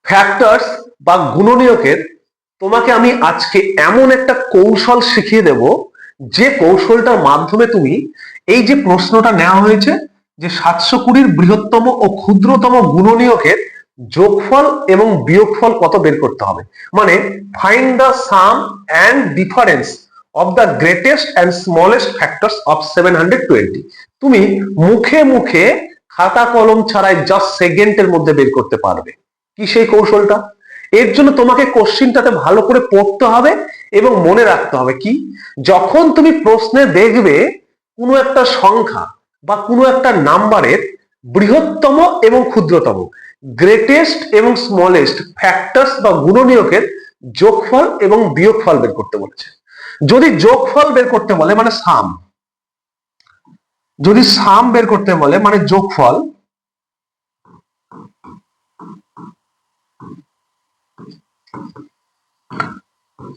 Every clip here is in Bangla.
ফ্যাক্টরস বা গুণনীয়কের তোমাকে আমি আজকে এমন একটা কৌশল শিখিয়ে দেব যে কৌশলটার মাধ্যমে তুমি এই যে প্রশ্নটা নেওয়া হয়েছে যে 720 বৃহত্তম ও ক্ষুদ্রতম গুণনীয়কের যোগফল এবং বিয়োগফল কত বের করতে হবে, মানে find the some and difference of the greatest and smallest factors of 720 তুমি মুখে মুখে খাতা কলম ছাড়াই জাস্ট সেকেন্ডের মধ্যে বের করতে পারবে। কি সেই কৌশলটা? এর জন্য তোমাকে কোশ্চিনটাতে ভালো করে পড়তে হবে এবং মনে রাখতে হবে কি, যখন তুমি প্রশ্নে দেখবে কোনো একটা সংখ্যা বা কোনো একটা নাম্বারের বৃহত্তম এবং ক্ষুদ্রতম, গ্রেটেস্ট এবং স্মলেস্ট ফ্যাক্টরস বা গুণনীয়কের যোগফল এবং বিয়োগফল বের করতে বলেছে। যদি যোগফল বের করতে বলে মানে সাম, যদি সাম বের করতে বলে মানে যোগফল,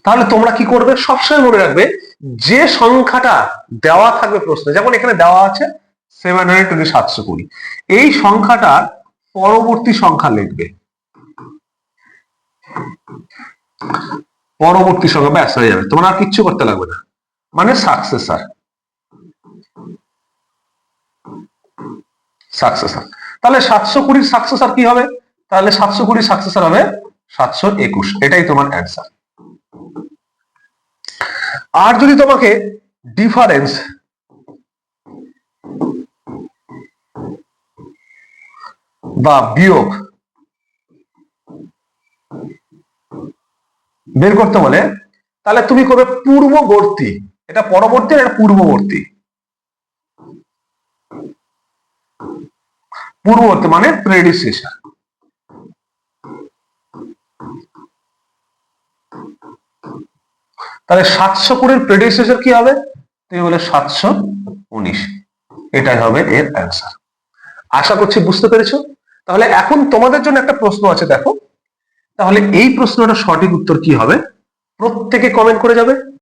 তাহলে তোমরা কি করবে, সবসময় মনে রাখবে যে সংখ্যাটা দেওয়া থাকবে প্রশ্নে, যেমন এখানে দেওয়া আছে 720, এই সংখ্যাটার পরবর্তী সংখ্যা লিখবে, পরবর্তী সংখ্যা, ব্যাস হয়ে যাবে, তোমার আর কিচ্ছু করতে লাগবে না, মানে সাকসেসর। সাকসেসর তাহলে 720 সাকসেসর কি হবে, তাহলে 720 সাকসেসর হবে 721, এটাই তোমার অ্যান্সার। আর যদি তোমাকে ডিফারেন্স বা বিয়োগ বের করতে বলে তাহলে তুমি করবে পূর্ববর্তী, এটা পরবর্তী আর এটা পূর্ববর্তী, পূর্ববর্তী মানে প্রেডিসেসর। তাহলে 720 প্রেডিসেসর কি হবে, তুমি বলে 719, এটাই হবে এর অ্যান্সার। আশা করছি বুঝতে পেরেছো। তাহলে এখন তোমাদের জন্য একটা প্রশ্ন আছে, দেখো তাহলে এই প্রশ্নটা সঠিক উত্তর কি হবে, প্রত্যেকে কমেন্ট করে যাবে।